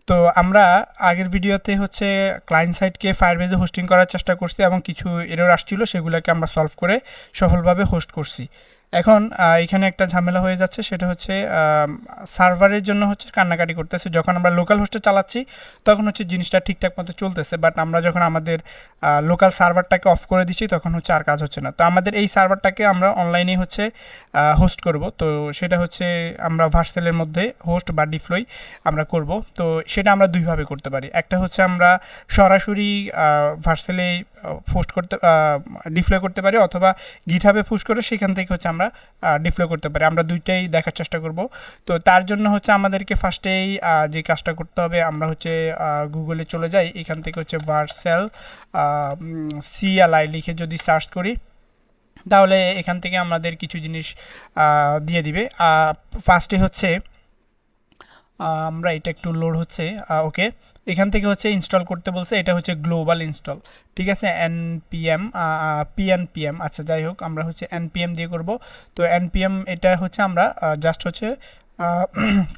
তো আমরা আগের ভিডিওতে হচ্ছে ক্লায়েন্ট সাইটকে ফায়ারবেজে হোস্টিং করার চেষ্টা করছি এবং কিছু এরর আসছিল, সেগুলোকে আমরা সলভ করে সফলভাবে হোস্ট করছি। এখন এখানে একটা ঝামেলা হয়ে যাচ্ছে, সেটা হচ্ছে সার্ভারের জন্য হচ্ছে কান্নাকাটি করতেছে। যখন আমরা লোকাল হোস্টে চালাচ্ছি তখন হচ্ছে জিনিসটা ঠিকঠাক মতো চলতেছে, বাট আমরা যখন আমাদের লোকাল সার্ভারটাকে অফ করে দিচ্ছি তখন হচ্ছে আর কাজ হচ্ছে না। তো আমাদের এই সার্ভারটাকে আমরা অনলাইনে হচ্ছে হোস্ট করব। তো সেটা হচ্ছে আমরা ভার্সেলের মধ্যে হোস্ট বা ডিপ্লয় আমরা করব। তো সেটা আমরা দুইভাবে করতে পারি। একটা হচ্ছে আমরা সরাসরি ভার্সেলে পোস্ট করতে ডিপ্লয় করতে পারি, অথবা গিটহাবে পুশ করে সেখান থেকে হচ্ছে আমরা ডিপ্লয় করতে পারি। আমরা দুইটাই দেখার চেষ্টা করব। তো তার জন্য হচ্ছে আমাদেরকে ফার্স্টেই যে কাজটা করতে হবে, আমরা হচ্ছে গুগলে চলে যাই। এখান থেকে হচ্ছে ভার্সেল CLI লিখে যদি সার্চ করি তাহলে এখান থেকে আমাদের কিছু জিনিস দিয়ে দিবে। ফার্স্টে হচ্ছে আমরা এটা একটু লোড হচ্ছে, ওকে। এখান থেকে হচ্ছে ইনস্টল করতে বলছে, এটা হচ্ছে গ্লোবাল ইনস্টল, ঠিক আছে। npm pnpm, আচ্ছা যাই হোক, আমরা হচ্ছে npm দিয়ে করব। তো npm এটা হচ্ছে আমরা জাস্ট হচ্ছে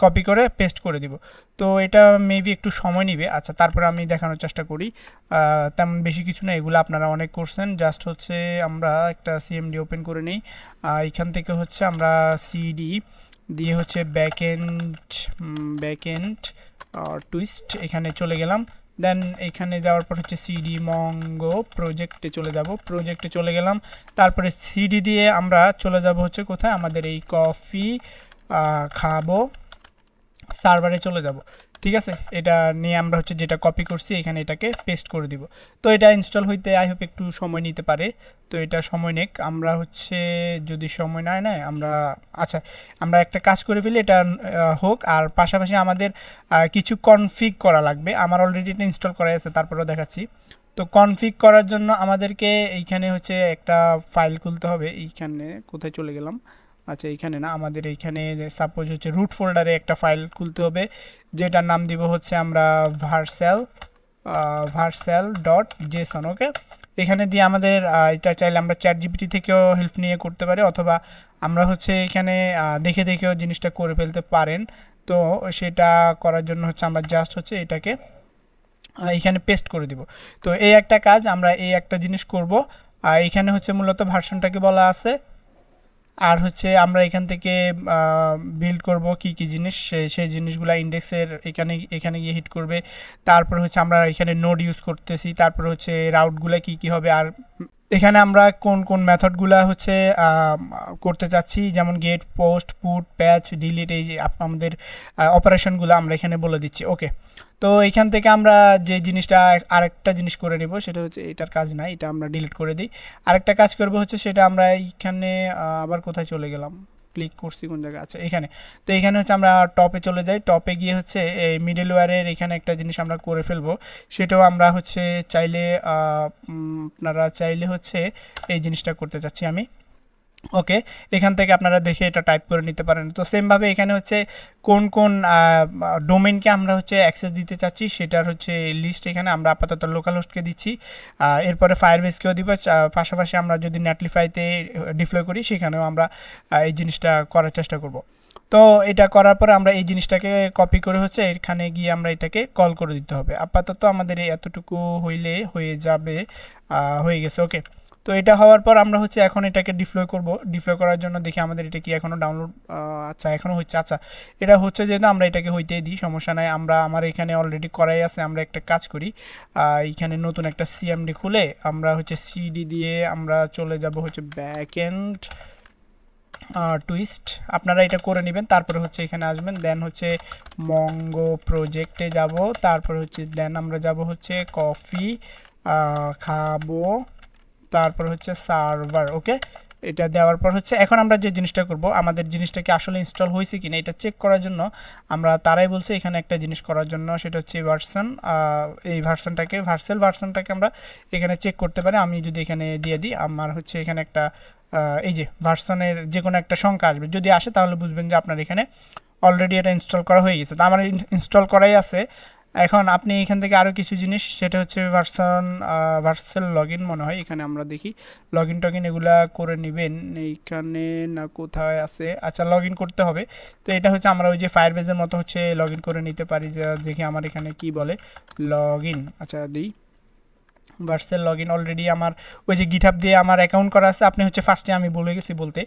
কপি করে পেস্ট করে দিব। তো এটা মেবি একটু সময় নিবে। আচ্ছা, তারপরে আমি দেখানোর চেষ্টা করি। তেমন বেশি কিছু না, এগুলো আপনারা অনেক করছেন। জাস্ট হচ্ছে আমরা একটা সিএমডি ওপেন করে নিই। এখান থেকে হচ্ছে আমরা সিডি দিয়ে হচ্ছে ব্যাকএন্ড টুইস্ট এখানে চলে গেলাম। দেন এখানে যাওয়ার পর হচ্ছে সিডি মঙ্গো প্রজেক্টে চলে গেলাম। তারপরে সিডি দিয়ে আমরা চলে যাব হচ্ছে কোথায়, আমাদের এই কফি খাবো সার্ভারে চলে যাব, ঠিক আছে। এটা নিয়ে আমরা হচ্ছে যেটা কপি করছি এখানে এটাকে পেস্ট করে দিব। তো এটা ইনস্টল হইতে আই হোপ একটু সময় নিতে পারে। তো এটা সময় নেক, আমরা হচ্ছে যদি সময় না নেয় আমরা একটা কাজ করে ফেলি, এটা হোক। আর পাশাপাশি আমাদের কিছু কনফিগ করা লাগবে। আমার অলরেডি এটা ইনস্টল করা আছে, তারপরেও দেখাচ্ছি। তো কনফিগ করার জন্য আমাদেরকে এইখানে হচ্ছে একটা ফাইল খুলতে হবে। এইখানে কোথায় চলে গেলাম, আচ্ছা এইখানে না, আমাদের এইখানে সাপোজ হচ্ছে রুট ফোল্ডারে একটা ফাইল খুলতে হবে, যেটার নাম দিব হচ্ছে আমরা ভার্সেল.json, ওকে। এখানে দিয়ে আমাদের এটা চাইলে আমরা চ্যাট জিপিটি থেকেও হেল্প নিয়ে করতে পারি, অথবা আমরা হচ্ছে এখানে দেখে দেখেও জিনিসটা করে ফেলতে পারেন। তো সেটা করার জন্য হচ্ছে আমরা জাস্ট হচ্ছে এটাকে এখানে পেস্ট করে দিব। তো এই একটা কাজ, আমরা এই একটা জিনিস করব। এখানে হচ্ছে মূলত ভার্সনটাকে বলা আছে, আর হচ্ছে আমরা এখান থেকে বিল্ড করব কি কি জিনিস, সেই জিনিসগুলো ইন্ডেক্সের এখানে গিয়ে হিট করবে। তারপর হচ্ছে আমরা এখানে নোড ইউজ করতেছি, তারপর হচ্ছে রাউটগুলো কি কি হবে, আর এখানে আমরা কোন কোন মেথডগুলো হচ্ছে করতে চাচ্ছি, যেমন গেট, পোস্ট, পুট, প্যাচ, ডিলিট, এই যে আমাদের অপারেশনগুলো আমরা এখানে বলে দিচ্ছি, ওকে। তো এখান থেকে আমরা যে জিনিসটা আরেকটা জিনিস করে নেব, সেটা হচ্ছে এটার কাজ না, এটা আমরা ডিলিট করে দিই। আরেকটা কাজ করব হচ্ছে সেটা আমরা এইখানে আবার কোথায় চলে গেলাম, ক্লিক করছি কোন জায়গায়, আচ্ছা এখানে। তো এখানে হচ্ছে আমরা টপে চলে যাই। টপে গিয়ে হচ্ছে এই মিডলওয়্যারের এখানে একটা জিনিস আমরা করে ফেলবো। সেটাও আমরা হচ্ছে চাইলে আপনারা চাইলে হচ্ছে এই জিনিসটা করতে চাচ্ছি আমি, ওকে। এখান থেকে আপনারা দেখে এটা টাইপ করে নিতে পারেন। তো সেমভাবে এখানে হচ্ছে কোন কোন ডোমেনকে আমরা হচ্ছে অ্যাক্সেস দিতে চাচ্ছি সেটার হচ্ছে লিস্ট এখানে আমরা আপাতত লোকাল হোস্টকে দিচ্ছি, এরপরে ফায়ারবেসকেও দিব। পাশাপাশি আমরা যদি নেটলিফাইতে ডিপ্লয় করি সেখানেও আমরা এই জিনিসটা করার চেষ্টা করব। তো এটা করার পরে আমরা এই জিনিসটাকে কপি করে হচ্ছে এখানে গিয়ে আমরা এটাকে কল করে দিতে হবে। আপাতত আমাদের এতটুকু হইলে হয়ে যাবে, হয়ে গেছে, ওকে। তো এটা হওয়ার পর আমরা হচ্ছে এখন এটাকে ডিপ্লয় করব। ডিপ্লয় করার জন্য দেখি আমাদের এটা কি এখনও ডাউনলোড, আচ্ছা এখনও হচ্ছে, আচ্ছা এটা হচ্ছে যেহেতু আমরা এটাকে হইতেই দিই, সমস্যা নাই। আমার এখানে অলরেডি করাই আছে। আমরা একটা কাজ করি, এইখানে নতুন একটা সিএমডি খুলে আমরা হচ্ছে সিডি দিয়ে আমরা চলে যাব হচ্ছে ব্যাকএন্ড টুইস্ট। আপনারা এটা করে নেবেন, তারপরে হচ্ছে এখানে আসবেন, দেন হচ্ছে মঙ্গো প্রজেক্টে যাব, তারপরে হচ্ছে দেন আমরা যাব হচ্ছে কফি খাবো, তারপর হচ্ছে সার্ভার, ওকে। এটা দেওয়ার পর হচ্ছে এখন আমরা যে জিনিসটা করব, আমাদের জিনিসটা কি আসলে ইনস্টল হয়েছে কিনা এটা চেক করার জন্য আমরা তারাই বলছে এখানে একটা জিনিস করার জন্য, সেটা হচ্ছে ভার্সন। এই ভার্সনটাকে আমরা এখানে চেক করতে পারি। আমি যদি এখানে দিয়ে দিই, আমার হচ্ছে এখানে একটা এই যে ভার্সনের যে কোনো একটা সংখ্যা আসবে, যদি আসে তাহলে বুঝবেন যে আপনার এখানে অলরেডি এটা ইনস্টল করা হয়ে গেছে। তো আমার ইনস্টল করাই আছে। এখন আপনি এখান থেকে আরও কিছু জিনিস, সেটা হচ্ছে ভার্সেল লগ ইন মনে হয়, এখানে আমরা দেখি লগ ইন টগিন এগুলা করে নেবেন। এইখানে না কোথায় আছে, আচ্ছা লগ ইন করতে হবে। তো এটা হচ্ছে আমরা ওই যে ফায়ারবেজের মতো হচ্ছে লগ ইন করে নিতে পারি। যে দেখি আমার এখানে কি বলে লগ ইন, আচ্ছা দিই ভার্সেল লগ ইন। অলরেডি আমার ওই যে গিটহাব দিয়ে আমার অ্যাকাউন্ট করা আছে। আপনি হচ্ছে ফার্স্টে আমি বলে গেছি বলতে,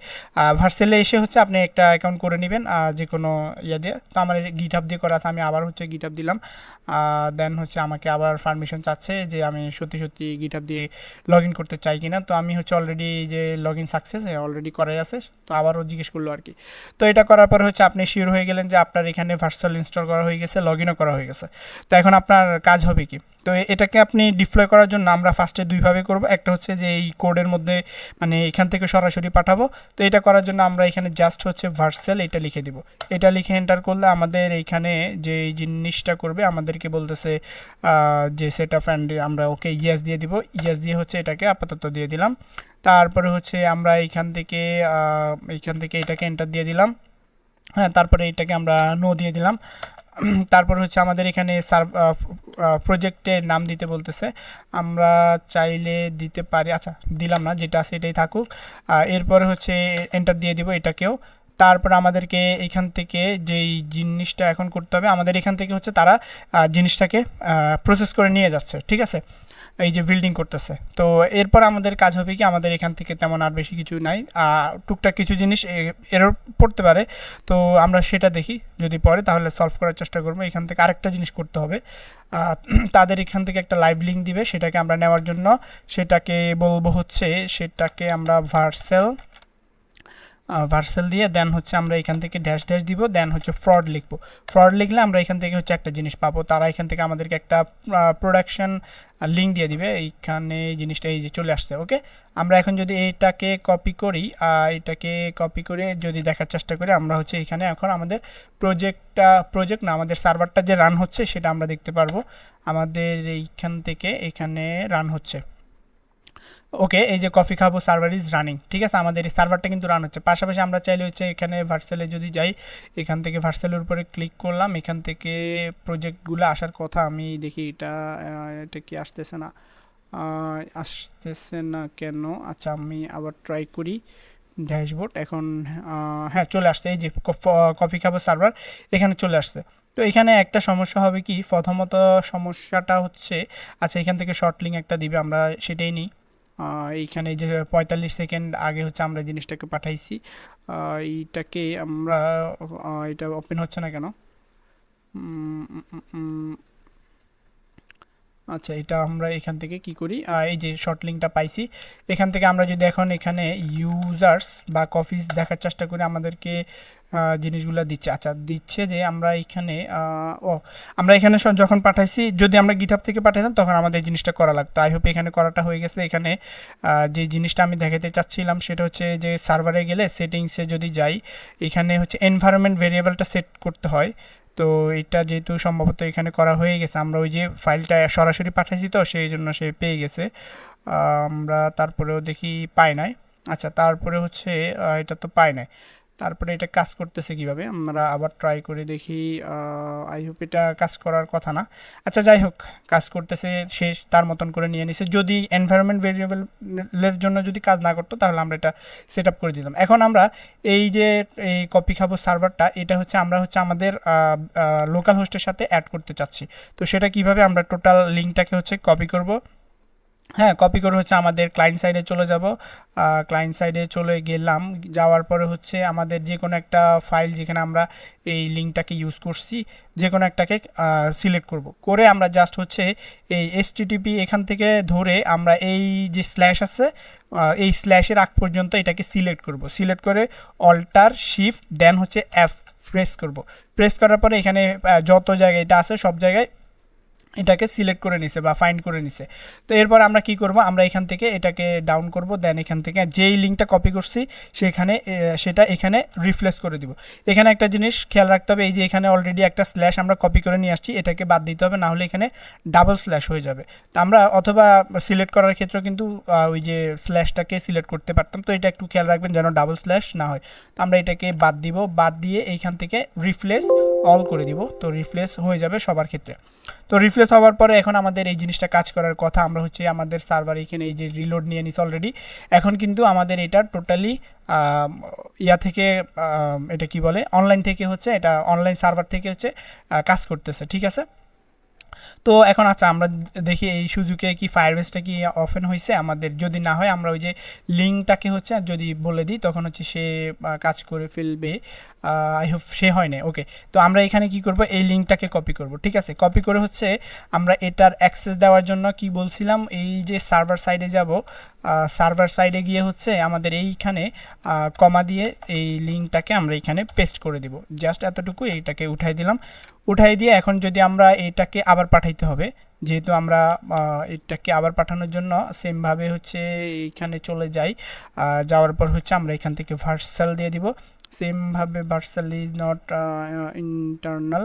ভার্সেলে এসে হচ্ছে আপনি একটা অ্যাকাউন্ট করে নেবেন যে কোনো ইয়ে দিয়ে। তো আমার গিটহাব দিয়ে করা আছে, আমি আবার হচ্ছে গিটহাব দিলাম। দেন হচ্ছে আমাকে আবার পারমিশন চাচ্ছে যে আমি সত্যি সত্যি গিটহাব দিয়ে লগ ইন করতে চাই কিনা। তো আমি হচ্ছে অলরেডি যে লগ ইন সাকসেস অলরেডি করাই আছে, তো আবারও জিজ্ঞেস করলো আর কি। তো এটা করার পর হচ্ছে আপনি শিওর হয়ে গেলেন যে আপনার এখানে ভার্সেল ইনস্টল করা হয়ে গেছে, লগ ইনও করা হয়ে গেছে। তো এখন আপনার কাজ হবে কি, তো এটাকে আপনি ডিপ্লয় করার জন্য আমরা ফার্স্টে দুইভাবে করব। একটা হচ্ছে যে এই কোডের মধ্যে মানে এখান থেকে সরাসরি পাঠাবো। তো এটা করার জন্য আমরা এখানে জাস্ট হচ্ছে ভার্সেল এটা লিখে দিব। এটা লিখে এন্টার করলে আমাদের এইখানে যে জিনিসটা করবে আমাদেরকে বলতেছে যে সেট আপ অ্যান্ড আমরা ওকে ইয়েস দিয়ে দিব। ইয়েস দিয়ে হচ্ছে এটাকে আপাতত দিয়ে দিলাম। তারপরে হচ্ছে আমরা এইখান থেকে এটাকে এন্টার দিয়ে দিলাম। হ্যাঁ, তারপরে এটাকে আমরা নো দিয়ে দিলাম। তারপর হচ্ছে আমাদের এখানে প্রজেক্টের নাম দিতে বলতেছে, আমরা চাইলে দিতে পারি, আচ্ছা দিলাম না, যেটা আছে এটাই থাকুক। এরপরে হচ্ছে এন্টার দিয়ে দিব এটাকেও। তারপর আমাদেরকে এখান থেকে যেই জিনিসটা এখন করতে হবে, আমাদের এখান থেকে হচ্ছে তারা জিনিসটাকে প্রসেস করে নিয়ে যাচ্ছে, ঠিক আছে, এই যে বিল্ডিং করতেছে। তো এরপর আমাদের কাজ হবে কি, আমাদের এখান থেকে তেমন আর বেশি কিছু নাই, টুকটাক কিছু জিনিস এরর পড়তে পারে। তো আমরা সেটা দেখি, যদি পড়ে তাহলে সলভ করার চেষ্টা করবো। এখান থেকে আরেকটা জিনিস করতে হবে, তাদের এখান থেকে একটা লাইভ লিঙ্ক দিবে, সেটাকে আমরা নেওয়ার জন্য সেটাকে বলবো হচ্ছে, সেটাকে আমরা ভার্সেল দিয়ে দেন হচ্ছে আমরা এখান থেকে ড্যাশ ড্যাশ দিব, দেন হচ্ছে ফ্রড লিখবো। ফ্রড লিখলে আমরা এখান থেকে হচ্ছে একটা জিনিস পাবো, তারা এখান থেকে আমাদেরকে একটা প্রোডাকশন লিঙ্ক দিয়ে দিবে। এইখানে জিনিসটা এই যে চলে আসছে। ওকে, আমরা এখন যদি এটাকে কপি করি, এটাকে কপি করে যদি দেখার চেষ্টা করি, আমরা হচ্ছে এখানে এখন আমাদের প্রজেক্ট না, আমাদের সার্ভারটা যে রান হচ্ছে সেটা আমরা দেখতে পারবো। আমাদের এইখান থেকে এখানে রান হচ্ছে। ওকে, এই যে কফি খাবো সার্ভার ইজ রানিং, ঠিক আছে, আমাদের এই সার্ভারটা কিন্তু রান হচ্ছে। পাশাপাশি আমরা চাইলে হচ্ছে এখানে ভার্সেলে যদি যাই, এখান থেকে ভার্সেলের উপরে ক্লিক করলাম, এখান থেকে প্রজেক্টগুলো আসার কথা, আমি দেখি এটা কি আসতেছে না কেন। আচ্ছা আমি আবার ট্রাই করি ড্যাশবোর্ড। এখন হ্যাঁ চলে আসছে, এই যে কফি খাবো সার্ভার এখানে চলে আসছে। তো এখানে একটা সমস্যা হবে কি, প্রথমত সমস্যাটা হচ্ছে, আচ্ছা এখান থেকে শর্ট লিঙ্ক একটা দিবে, আমরা সেটাই নিই। এইখানে যে 45 সেকেন্ড আগে হচ্ছে আমরা জিনিসটাকে পাঠাইছি, এইটাকে আমরা এটা ওপেন হচ্ছে না কেন। আচ্ছা এটা আমরা এখান থেকে কি করি, এই যে শর্ট লিঙ্কটা পাইছি, এখান থেকে আমরা যদি এখন এখানে ইউজার্স বা কপিস দেখার চেষ্টা করি, আমাদেরকে জিনিসগুলো দিচ্ছে। আচ্ছা দিচ্ছে যে আমরা এখানে আমরা এখানে যখন পাঠাইছি, যদি আমরা গিটহাব থেকে পাঠাইতাম তখন আমাদের জিনিসটা করা লাগতো। আই হোপ এখানে করাটা হয়ে গেছে। এখানে যে জিনিসটা আমি দেখাতে চাচ্ছিলাম সেটা হচ্ছে যে সার্ভারে গেলে সেটিংসে যদি যাই, এখানে হচ্ছে এনভায়রনমেন্ট ভেরিয়েবলটা সেট করতে হয়। তো এটা যেহেতু সম্ভবত এখানে করা হয়ে গেছে, আমরা ওই যে ফাইলটা সরাসরি পাঠাইছি তো সেই জন্য সে পেয়ে গেছে। আমরা তারপরেও দেখি পাই নাই। আচ্ছা তারপরে হচ্ছে এটা তো পাই নাই, তারপরে এটা কাজ করতেছে কিভাবে, আমরা আবার ট্রাই করে দেখি। আই হোপ এটা কাজ করার কথা না। আচ্ছা যাই হোক, কাজ করতেছে, সে তার মতন করে নিয়ে নিছে। যদি এনভায়রনমেন্ট ভেরিয়েবলের জন্য যদি কাজ না করতো তাহলে আমরা এটা সেট আপ করে দিতাম। এখন আমরা এই যে এই কপি খাবো সার্ভারটা, এটা হচ্ছে আমরা হচ্ছে আমাদের লোকাল হোস্টের সাথে অ্যাড করতে চাচ্ছি। তো সেটা কিভাবে, আমরা টোটাল লিঙ্কটাকে হচ্ছে কপি করব। হ্যাঁ, কপি করে হচ্ছে আমাদের ক্লায়েন্ট সাইডে চলে যাব। ক্লায়েন্ট সাইডে চলে গেলাম, যাওয়ার পরে হচ্ছে আমাদের যে কোনো একটা ফাইল যেখানে আমরা এই লিঙ্কটাকে ইউজ করছি, যে কোনো একটাকে সিলেক্ট করব, করে আমরা জাস্ট হচ্ছে এই HTTP এখান থেকে ধরে আমরা এই যে স্ল্যাশ আছে এই স্ল্যাশের আগ পর্যন্ত এটাকে সিলেক্ট করব। সিলেক্ট করে অল্টার শিফট দেন হচ্ছে F প্রেস করব। প্রেস করার পরে এখানে যত জায়গায় এটা আছে সব জায়গায় এটাকে সিলেক্ট করে নিছে বা ফাইন্ড করে নিছে। তো এরপর আমরা কি করব, আমরা এখান থেকে এটাকে ডাউন করব, দেন এখান থেকে যেই লিঙ্কটা কপি করছি সেটা এখানে রিপ্লেস করে দিব। এখানে একটা জিনিস খেয়াল রাখতে হবে, এই যে এখানে অলরেডি একটা স্ল্যাশ আমরা কপি করে নিয়ে আসছি, এটাকে বাদ দিতে হবে, না হলে এখানে ডাবল স্ল্যাশ হয়ে যাবে। তো আমরা অথবা সিলেক্ট করার ক্ষেত্রে কিন্তু ওই যে স্ল্যাশটাকে সিলেক্ট করতে পারতাম, তো এটা একটু খেয়াল রাখবেন যেন ডাবল স্ল্যাশ না হয়। তো আমরা এটাকে বাদ দিব, বাদ দিয়ে এইখান থেকে রিপ্লেস অল করে দিব, তো রিপ্লেস হয়ে যাবে সবার ক্ষেত্রে। তো রিপ্লেস হওয়ার পরে এখন আমাদের এই জিনিসটা কাজ করার কথা, আমরা হচ্ছে আমাদের সার্ভার এখানে এই যে রিলোড নিয়ে নিস অলরেডি। এখন কিন্তু আমাদের এটা টোটালি ইয়া থেকে এটা কি বলে অনলাইন থেকে হচ্ছে, এটা অনলাইন সার্ভার থেকে হচ্ছে কাজ করতেছে, ঠিক আছে। তো এখন আচ্ছা আমরা দেখি এই সুযোগে কি ফায়ারবেসটা কি ওপেন হয়েছে আমাদের, যদি না হয় আমরা ওই যে লিঙ্কটাকে হচ্ছে যদি বলে দিই তখন হচ্ছে সে কাজ করে ফেলবে। আই হোপ সে হয় না। ওকে, তো আমরা এখানে কি করব, এই লিঙ্কটাকে কপি করব, ঠিক আছে। কপি করে হচ্ছে আমরা এটার অ্যাক্সেস দেওয়ার জন্য কি বলছিলাম, এই যে সার্ভার সাইডে যাব, সার্ভার সাইডে গিয়ে হচ্ছে আমাদের এইখানে কমা দিয়ে এই লিঙ্কটাকে আমরা এখানে পেস্ট করে দিব, জাস্ট এতটুকু, এইটাকে উঠাই দিলাম। উঠাই দিয়ে এখন যদি আমরা এটাকে আবার পাঠাইতে হবে, যেহেতু আমরা এটাকে আবার পাঠানোর জন্য সেমভাবে হচ্ছে এইখানে চলে যাই, যাওয়ার পর হচ্ছে আমরা এখান থেকে ভার্সাল দিয়ে দিব। সেমভাবে visual is not internal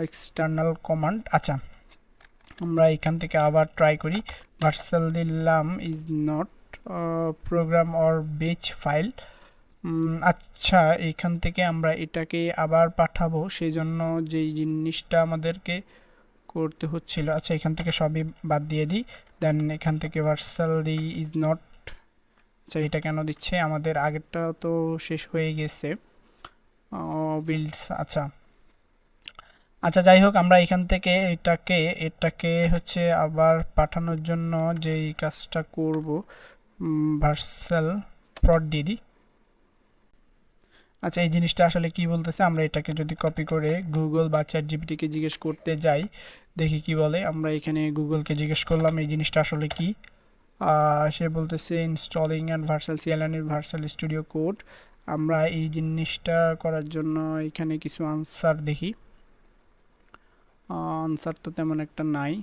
external command. আচ্ছা আমরা এখান থেকে আবার ট্রাই করি, ভার্সাল দিলাম is not program or batch file. আচ্ছা এখান থেকে আমরা এটাকে আবার পাঠাবো, সেই জন্য যেই জিনিসটা আমাদেরকে করতে হচ্ছিল, আচ্ছা এখান থেকে সবই বাদ দিয়ে দিই, দেন এখান থেকে ভার্সাল দিই ইজ নট। আচ্ছা এটা কেন দিচ্ছে, আমাদের আগেরটা তো শেষ হয়ে গেছে বিল্ডস। আচ্ছা আচ্ছা যাই হোক, আমরা এখান থেকে এটাকে হচ্ছে আবার পাঠানোর জন্য যেই কাজটা করব, ভার্সাল প্রড দিয়ে দিই। আচ্ছা এই জিনিসটা আসলে কি বলতেছে, আমরা এটাকে যদি কপি করে গুগল বা চ্যাট জিপিটিকে জিজ্ঞেস করতে যাই, দেখি কি বলে। আমরা এখানে গুগলকে জিজ্ঞেস করলাম এই জিনিসটা আসলে কি, সে বলতেছে ইনস্টলিং অ্যান্ড ভার্সাল সিএলএন ভার্সাল স্টুডিও কোড। আমরা এই জিনিসটা করার জন্য এখানে কিছু আনসার দেখি, আনসার তো তেমন একটা নাই।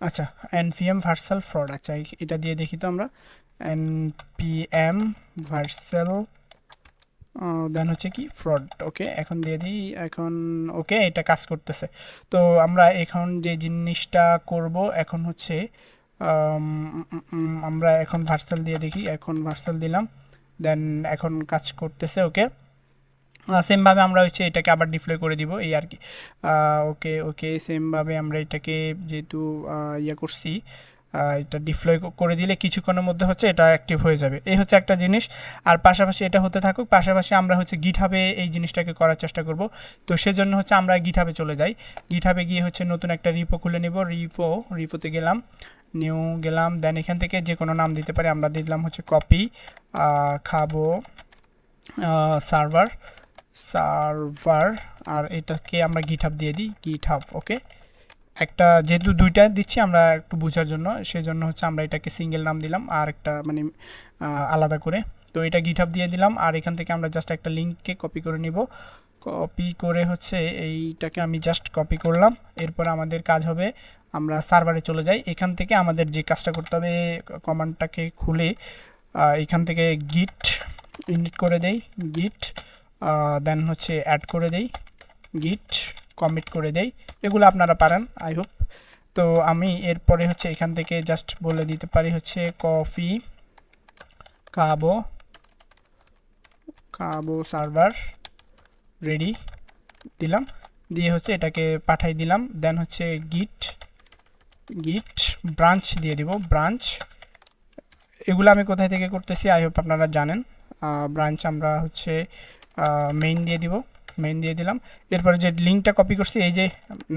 আচ্ছা এনপিএম ভার্সাল ফ্রড, আচ্ছা এটা দিয়ে দেখি তো আমরা, এনপিএম ভার্সাল দেন হচ্ছে কি ফ্রড। ওকে এখন দিয়ে দিই, এখন ওকে এটা কাজ করতেছে। তো আমরা এখন যে জিনিসটা করব এখন হচ্ছে আমরা এখন ভার্সাল দিয়ে দেখি, এখন ভার্সাল দিলাম, দেন এখন কাজ করতেছে। ওকে সেমভাবে আমরা হচ্ছে এটাকে আবার ডিপ্লয় করে দিব এই আর কি। ওকে ওকে সেমভাবে আমরা এটাকে যেহেতু ইয়ে করছি, এটা ডিপ্লয় করে দিলে কিছুক্ষণের মধ্যে হচ্ছে এটা অ্যাক্টিভ হয়ে যাবে, এই হচ্ছে একটা জিনিস। আর পাশাপাশি এটা হতে থাকুক, পাশাপাশি আমরা হচ্ছে গিটহাবে এই জিনিসটাকে করার চেষ্টা করব। তো সেজন্য হচ্ছে আমরা গিটহাবে চলে যাই, গিটহাবে গিয়ে হচ্ছে নতুন একটা রিপো খুলে নেব, রিপোতে গেলাম, নিউ গেলাম, দেন এখান থেকে যে কোনো নাম দিতে পারি, আমরা দিলাম হচ্ছে কপি খাবো সার্ভার সার্ভার, আর এটাকে আমরা গিটহাব দিয়ে দিই, গিটহাব। ওকে একটা যেহেতু দুইটা দিচ্ছি আমরা একটু বোঝার জন্য, সেজন্য হচ্ছে আমরা এটাকে সিঙ্গেল নাম দিলাম আর একটা মানে আলাদা করে। তো এটা গিটহাব দিয়ে দিলাম, আর এখান থেকে আমরা জাস্ট একটা লিঙ্ককে কপি করে নিব, কপি করে হচ্ছে এইটাকে আমি জাস্ট কপি করলাম। এরপর আমাদের কাজ হবে আমরা সার্ভারে চলে যাই, এখান থেকে আমাদের যে কাজটা করতে হবে কমান্ডটাকে খুলে এখান থেকে গিট ইনিট করে দেই, গিট দেন হচ্ছে অ্যাড করে দেই, গিট কমিট করে দেই, এগুলো আপনারা পারেন আই হোপ। তো আমি এরপরে হচ্ছে এখান থেকে জাস্ট বলে দিতে পারি হচ্ছে কফি খাবো সার্ভার রেডি দিলাম, দিয়ে হচ্ছে এটাকে পাঠাই দিলাম, দেন হচ্ছে গিট ব্রাঞ্চ দিয়ে দিব, ব্রাঞ্চ। এগুলো আমি কোথায় থেকে করতেছি আই হোপ আপনারা জানেন। ব্রাঞ্চ আমরা হচ্ছে মেইন দিয়ে দিব, মেইন দিয়ে দিলাম। এরপরে যে লিঙ্কটা কপি করছি, এই যে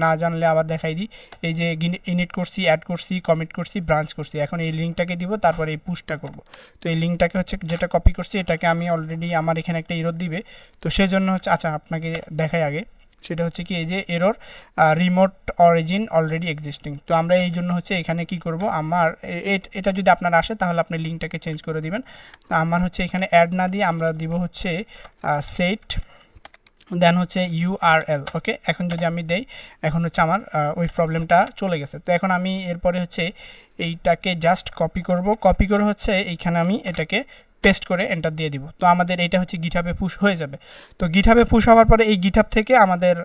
না জানলে আবার দেখাই দিই, এই যে ইনিট করছি, অ্যাড করছি, কমিট করছি, ব্রাঞ্চ করছি, এখন এই লিঙ্কটাকে দিব, তারপরে এই পুশটা করব। তো এই লিঙ্কটাকে হচ্ছে যেটা কপি করছি এটাকে আমি অলরেডি আমার এখানে একটা ইরোর দিবে, তো সেই জন্য হচ্ছে আচ্ছা আপনাকে দেখাই আগে, সেটা হচ্ছে কি এই যে error remote origin already existing. তো আমরা এই জন্য হচ্ছে এখানে কি করব, আমার এটা যদি আপনার আসে তাহলে আপনি লিঙ্কটাকে চেঞ্জ করে দিবেন। তো আমার হচ্ছে এখানে অ্যাড না দিয়ে আমরা দিব হচ্ছে সেট দেন হচ্ছে ইউআরএল। ওকে, এখন যদি আমি দেই এখন হচ্ছে আমার ওই প্রবলেমটা চলে গেছে। তো এখন আমি এরপরে হচ্ছে এইটাকে জাস্ট কপি করব, কপি করে হচ্ছে এইখানে আমি এটাকে পেস্ট করে এন্টার দিয়ে দিব। তো আমাদের এটা হচ্ছে গিটহাবে পুশ হয়ে যাবে। তো গিটহাবে পুশ হওয়ার পরে এই গিটহাব থেকে আমাদের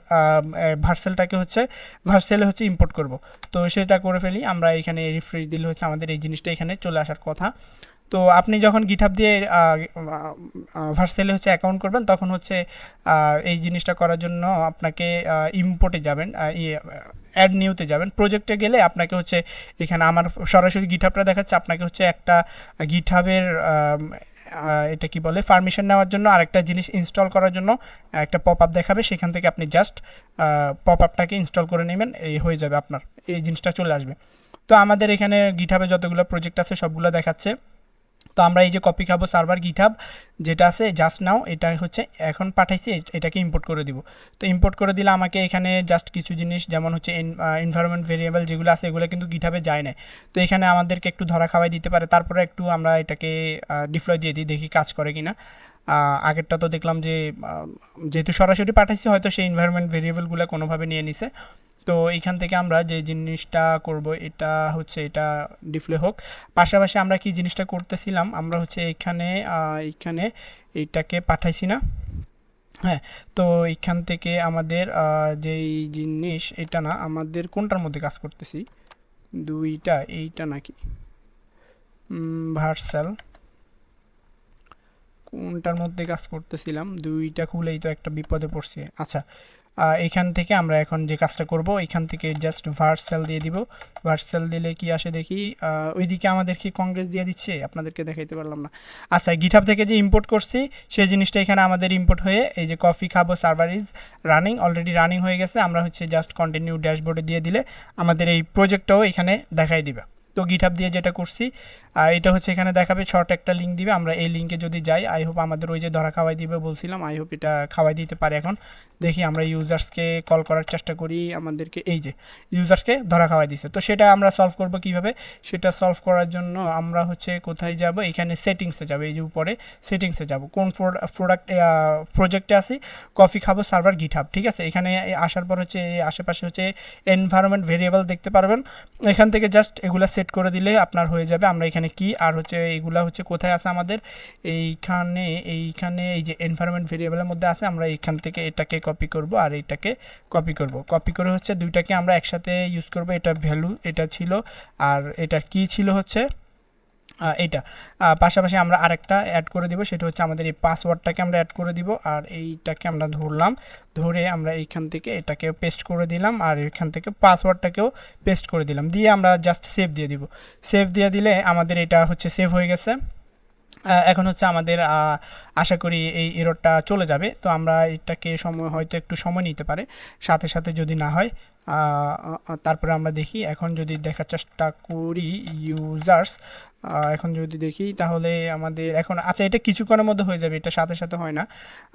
ভার্সেলটাকে হচ্ছে ভার্সেলে হচ্ছে ইম্পোর্ট করব। তো সেটা করে ফেলি, আমরা এখানে রিফ্রেশ দিলে হচ্ছে আমাদের এই জিনিসটা এখানে চলে আসার কথা। তো আপনি যখন গিটহাব দিয়ে ভার্সেলে হচ্ছে অ্যাকাউন্ট করবেন তখন হচ্ছে এই জিনিসটা করার জন্য আপনাকে ইম্পোর্টে যাবেন, অ্যাড নিউতে যাবেন, প্রজেক্টে গেলে আপনাকে হচ্ছে এখানে আমার সরাসরি গিটহাবটা দেখাচ্ছে, আপনাকে হচ্ছে একটা গিটহাবের এটা কি বলে পারমিশন নেওয়ার জন্য আরেকটা জিনিস ইনস্টল করার জন্য একটা পপ আপ দেখাবে, সেখান থেকে আপনি জাস্ট পপ আপটাকে ইনস্টল করে নেবেন, এই হয়ে যাবে আপনার এই জিনিসটা চলে আসবে। তো আমাদের এখানে গিটহাবে যতগুলো প্রজেক্ট আছে সবগুলো দেখাচ্ছে। তো আমরা এই যে কপি খাবো সার্ভার গিটহাব যেটা আছে জাস্ট নাও, এটা হচ্ছে এখন পাঠাইছি, এটাকে ইম্পোর্ট করে দিব। তো ইম্পোর্ট করে দিলে আমাকে এখানে জাস্ট কিছু জিনিস যেমন হচ্ছে এনভায়রনমেন্ট ভেরিয়েবল যেগুলো আছে এগুলো কিন্তু গিটহাবে যায় না। তো এখানে আমাদেরকে একটু ধরা খাওয়াই দিতে পারে, তারপরে একটু আমরা এটাকে ডিপ্লয় দিয়ে দিই, দেখি কাজ করে কিনা। আগেরটা তো দেখলাম যে যেহেতু সরাসরি পাঠাইছি হয়তো সেই এনভায়রনমেন্ট ভেরিয়েবলগুলো কোনোভাবে নিয়ে নিছে। তো এইখান থেকে আমরা যে জিনিসটা করব এটা হচ্ছে এটা ডিসপ্লে হোক। পাশাপাশি আমরা কি জিনিসটা করতেছিলাম, আমরা হচ্ছে এইখানে এইটাকে পাঠাইছি না, হ্যাঁ। তো এইখান থেকে আমাদের যেই জিনিস এটা না, আমাদের কোনটার মধ্যে কাজ করতেছি দুইটা, এইটা নাকি ভার্সাল, কোনটার মধ্যে কাজ করতেছিলাম দুইটা খুলেই তো একটা বিপদে পড়ছি। আচ্ছা, এইখান থেকে আমরা এখন যে কাজটা করব এখান থেকে জাস্ট ভার্সেল দিয়ে দিব। ভার্সেল দিলে কি আসে দেখি, ওইদিকে আমাদেরকে কংগ্রেস দিয়ে দিচ্ছে, আপনাদেরকে দেখাইতে পারলাম না। আচ্ছা, গিটহাব থেকে যে ইম্পোর্ট করছি সেই জিনিসটা এখানে আমাদের ইম্পোর্ট হয়ে এই যে কফি খাবো server is running, already running হয়ে গেছে। আমরা হচ্ছে জাস্ট কন্টিনিউ ড্যাশবোর্ডে দিয়ে দিলে আমাদের এই প্রজেক্টটাও এখানে দেখাই দিবে। তো গিটহাব দিয়ে যেটা করছি এটা হচ্ছে এখানে দেখাবে, শর্ট একটা লিঙ্ক দিবে, আমরা এই লিঙ্কে যদি যাই আই হোপ আমাদের ওই যে ধরা খাওয়াই দিবে বলছিলাম, আই হোপ এটা খাওয়াই দিতে পারে। এখন দেখি আমরা ইউজার্সকে কল করার চেষ্টা করি, আমাদেরকে এই যে ইউজার্সকে ধরা খাওয়াই দিছে। তো সেটা আমরা সলভ করব কিভাবে, সেটা সলভ করার জন্য আমরা হচ্ছে কোথায় যাব, এখানে সেটিংসে যাব, এই যে উপরে সেটিংসে যাব, কোন প্রোডাক্ট প্রজেক্টে আসি, কফি খাবো সার্ভার গিটহাব, ঠিক আছে। এখানে আসার পর হচ্ছে আশেপাশে হচ্ছে এনভায়রনমেন্ট ভেরিয়েবল দেখতে পারবেন, এখান থেকে জাস্ট এগুলা সেট করে দিলে আপনার হয়ে যাবে। আমরা এখানে কি আর হচ্ছে এইগুলা হচ্ছে কোথায় আছে আমাদের এইখানে এই যে এনভায়রনমেন্ট ভেরিয়েবলের মধ্যে আছে, আমরা এইখান থেকে এটাকে কপি করব আর এইটাকে কপি করব, কপি করে হচ্ছে দুইটাকে আমরা একসাথে ইউজ করব। এটা ভ্যালু এটা ছিল আর এটা কি ছিল হচ্ছে এইটা, পাশাপাশি আমরা আরেকটা অ্যাড করে দিব, সেটা হচ্ছে আমাদের এই পাসওয়ার্ডটাকে আমরা অ্যাড করে দিব। আর এইটাকে আমরা ধরলাম, ধরে আমরা এইখান থেকে এটাকে পেস্ট করে দিলাম আর এখান থেকে পাসওয়ার্ডটাকেও পেস্ট করে দিলাম, দিয়ে আমরা জাস্ট সেভ দিয়ে দিব। সেভ দিয়ে দিলে আমাদের এটা হচ্ছে সেভ হয়ে গেছে। এখন হচ্ছে আমাদের আশা করি এই এররটা চলে যাবে। তো আমরা এটাকে হয়তো একটু সময় নিতে পারে, সাথে সাথে যদি না হয় তারপরে আমরা দেখি। এখন যদি দেখার চেষ্টা করি ইউজার্স, এখন যদি দেখি তাহলে আমাদের এখন আচ্ছা এটা কিছুক্ষণের মধ্যে হয়ে যাবে, এটা সাথে সাথে হয় না।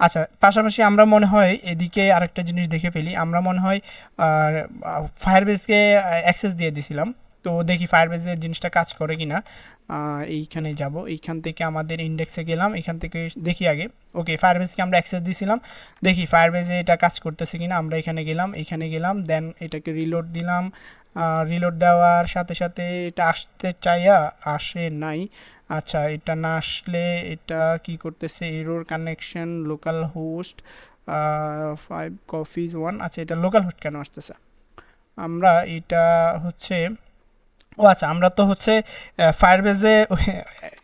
আচ্ছা, পাশাপাশি আমরা মনে হয় এদিকে আরেকটা জিনিস দেখে ফেলি, আমরা মনে হয় ফায়ারবেসকে অ্যাক্সেস দিয়ে দিছিলাম। তো দেখি ফায়ারবেসের জিনিসটা কাজ করে কিনা। এইখানে যাব, এইখান থেকে আমাদের ইন্ডেক্সে গেলাম, এখান থেকে দেখি আগে। ওকে, ফায়ারবেসকে আমরা অ্যাক্সেস দিছিলাম, দেখি ফায়ারবেসে এটা কাজ করতেছে কিনা। আমরা এখানে গেলাম, দেন এটাকে রিলোড দিলাম। রিলোড দেওয়ার সাথে সাথে এটা আসতে চাইয়া আসে নাই। আচ্ছা, এটা না আসলে এটা কি করতেছে, এরর কানেকশন লোকাল হোস্ট 5 কফিজ 1। আচ্ছা, এটা লোকাল হোস্ট কেন আসতেছে, আমরা এটা হচ্ছে ও আচ্ছা, আমরা তো হচ্ছে ফায়ারবেজে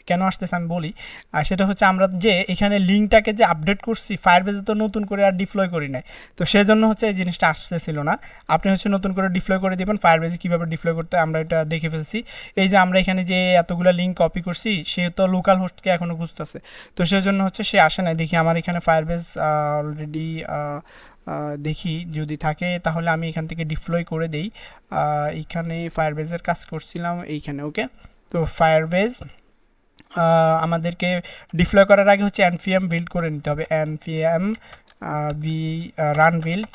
কেন আসতেছে আমি বলি। আর সেটা হচ্ছে আমরা যে এখানে লিঙ্কটাকে যে আপডেট করছি ফায়ারবেজে তো নতুন করে আর ডিপ্লয় করি নাই, তো সেজন্য হচ্ছে এই জিনিসটা আসতেছিল না। আপনি হচ্ছে নতুন করে ডিপ্লয় করে দেবেন, ফায়ারবেজে কীভাবে ডিপ্লয় করতে আমরা এটা দেখে ফেলছি। এই যে আমরা এখানে যে এতগুলো লিঙ্ক কপি করছি সে তো লোকাল হোস্টকে এখনও খুঁজতেছে, তো সেজন্য হচ্ছে সে আসে নাই। দেখি আমার এখানে ফায়ারবেজ অলরেডি দেখি যদি থাকে তাহলে আমি এখান থেকে ডিপ্লয় করে দেই। এইখানে ফায়ারবেজের কাজ করছিলাম এইখানে। ওকে, তো ফায়ারবেজ আমাদেরকে ডিপ্লয় করার আগে হচ্ছে npm বিল্ড করে নিতে হবে, npm ভি রান বিল্ড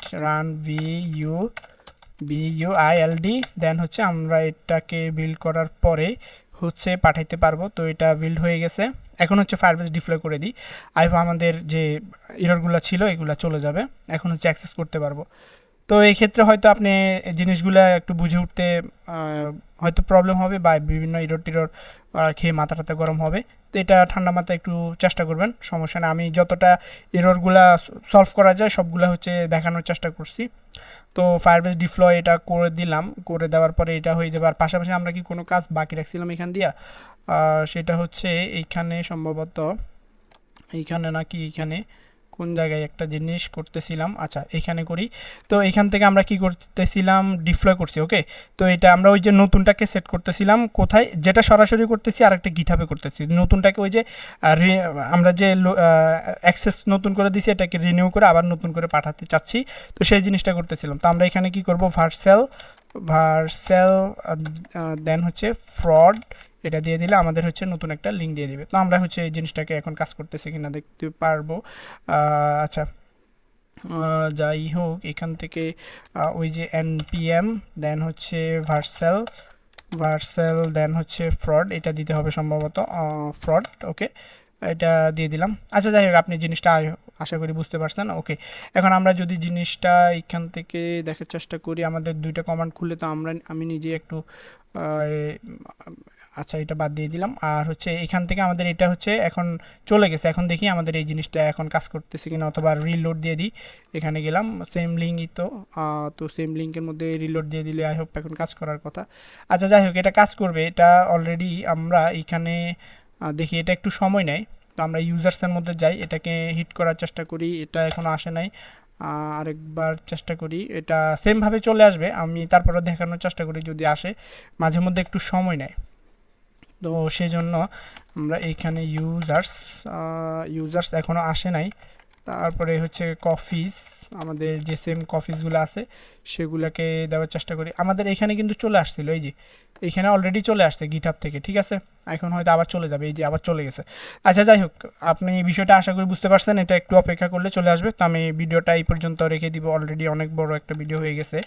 দেন হচ্ছে আমরা এটাকে বিল্ড করার পরে হচ্ছে পাঠাইতে পারবো। তো এটা বিল্ড হয়ে গেছে। এখন হচ্ছে ফায়ারবেস ডিপ্লয় করে দিই। আমাদের যে এররগুলো ছিল এগুলো চলে যাবে। এখন হচ্ছে অ্যাক্সেস করতে পারবো। তো এই ক্ষেত্রে হয়তো আপনি জিনিসগুলো একটু বুঝে উঠতে হয়তো প্রবলেম হবে বা বিভিন্ন ইরর টিরর খেয়ে মাথা টাথা গরম হবে। তো এটা ঠান্ডা মাথায় একটু চেষ্টা করবেন, সমস্যা না। আমি যতটা এররগুলা সলভ করা যায় সবগুলো হচ্ছে দেখানোর চেষ্টা করছি। তো ফায়ারবেস ডিপ্লয় এটা করে দিলাম, করে দেওয়ার পরে এটা হয়ে যাবে। আর পাশাপাশি আমরা কি কোনো কাজ বাকি রাখছিলাম এখান দিয়া, সেটা হচ্ছে এইখানে সম্ভবত এইখানে নাকি এইখানে কোন জায়গায় একটা জিনিস করতেছিলাম, আচ্ছা এখানে করি। তো এখান থেকে আমরা কি করতেছিলাম, ডিপ্লয় করছি। ওকে, তো এটা আমরা ওই যে নতুনটাকে সেট করতেছিলাম কোথায়, যেটা সরাসরি করতেছি আর একটা গিটহাবে করতেছি। নতুনটাকে ওই যে আমরা যে অ্যাক্সেস নতুন করে দিছি এটাকে রিনিউ করে আবার নতুন করে পাঠাতে চাচ্ছি। তো সেই জিনিসটা করতেছিলাম। তো আমরা এখানে কি করব, ভার্সেল দেন হচ্ছে ফ্রড, এটা দিয়ে দিলে আমাদের হচ্ছে নতুন একটা লিঙ্ক দিয়ে দিবে। তো আমরা হচ্ছে এই জিনিসটাকে এখন কাজ করতেছি কিনা দেখতে পারবো। আচ্ছা, যাই হোক এখান থেকে ওই যে npm দেন হচ্ছে ভার্সেল দেন হচ্ছে ফ্রড, এটা দিতে হবে সম্ভবত, ফ্রড। ওকে, এটা দিয়ে দিলাম। আচ্ছা যাই হোক, আপনি জিনিসটা আশা করি বুঝতে পারছেন। ওকে, এখন আমরা যদি জিনিসটা এখান থেকে দেখার চেষ্টা করি, আমাদের দুইটা কমান্ড খুললে তো আমি নিজে একটু আচ্ছা এটা বাদ দিয়ে দিলাম। আর হচ্ছে এখান থেকে আমাদের এটা হচ্ছে এখন চলে গেছে। এখন দেখি আমাদের এই জিনিসটা এখন কাজ করতেছে কিনা, অথবা রিলোড দিয়ে দিই। এখানে গেলাম, সেম লিঙ্কই তো সেম লিঙ্কের মধ্যে রিলোড দিয়ে দিলে আই হোপ এখন কাজ করার কথা। আচ্ছা যাই হোক, এটা কাজ করবে। এটা অলরেডি আমরা এখানে দেখি এটা একটু সময় নেয়। তো আমরা ইউজার্সের মধ্যে যাই, এটাকে হিট করার চেষ্টা করি, এটা এখনও আসে নাই। আরেকবার চেষ্টা করি, এটা সেমভাবে চলে আসবে। আমি তারপরে দেখানোর চেষ্টা করি যদি আসে, মাঝে মধ্যে একটু সময় নেয়। তো সেই জন্য আমরা এইখানে ইউজার্স এখনও আসে নাই। তারপরে হচ্ছে কফিস, আমাদের যে সেম কফিসগুলো আছে সেগুলোকে দেওয়ার চেষ্টা করি। আমাদের এখানে কিন্তু চলে আসছিল, এই যে এইখানে অলরেডি চলে আসছে গিটহাব থেকে, ঠিক আছে। এখন হয়তো আবার চলে যাবে, এই যে আবার চলে গেছে। আচ্ছা যাই হোক, আপনি বিষয়টা আশা করি বুঝতে পারছেন। এটা একটু অপেক্ষা করলে চলে আসবে। তো আমি ভিডিওটা এই পর্যন্ত রেখে দিব, অলরেডি অনেক বড় একটা ভিডিও হয়ে গেছে।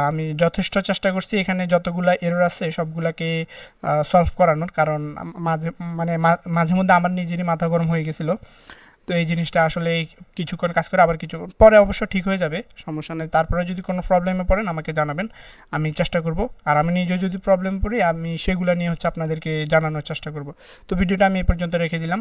আমি যথেষ্ট চেষ্টা করছি এখানে যতগুলা এরর আছে সবগুলাকে সলভ করানোর, কারণ মাঝে মধ্যে আমার নিজেরই মাথা গরম হয়ে গেছিলো। তো এই জিনিসটা আসলে কিছুক্ষণ কাজ করে আবার কিছু পরে অবশ্য ঠিক হয়ে যাবে, সমস্যা নেই। তারপরে যদি কোনো প্রবলেমে পড়েন আমাকে জানাবেন, আমি চেষ্টা করব। আর আমি নিজে যদি প্রবলেম পড়ি আমি সেগুলো নিয়ে হচ্ছে আপনাদেরকে জানানোর চেষ্টা করব। তো ভিডিওটা আমি এই পর্যন্ত রেখে দিলাম।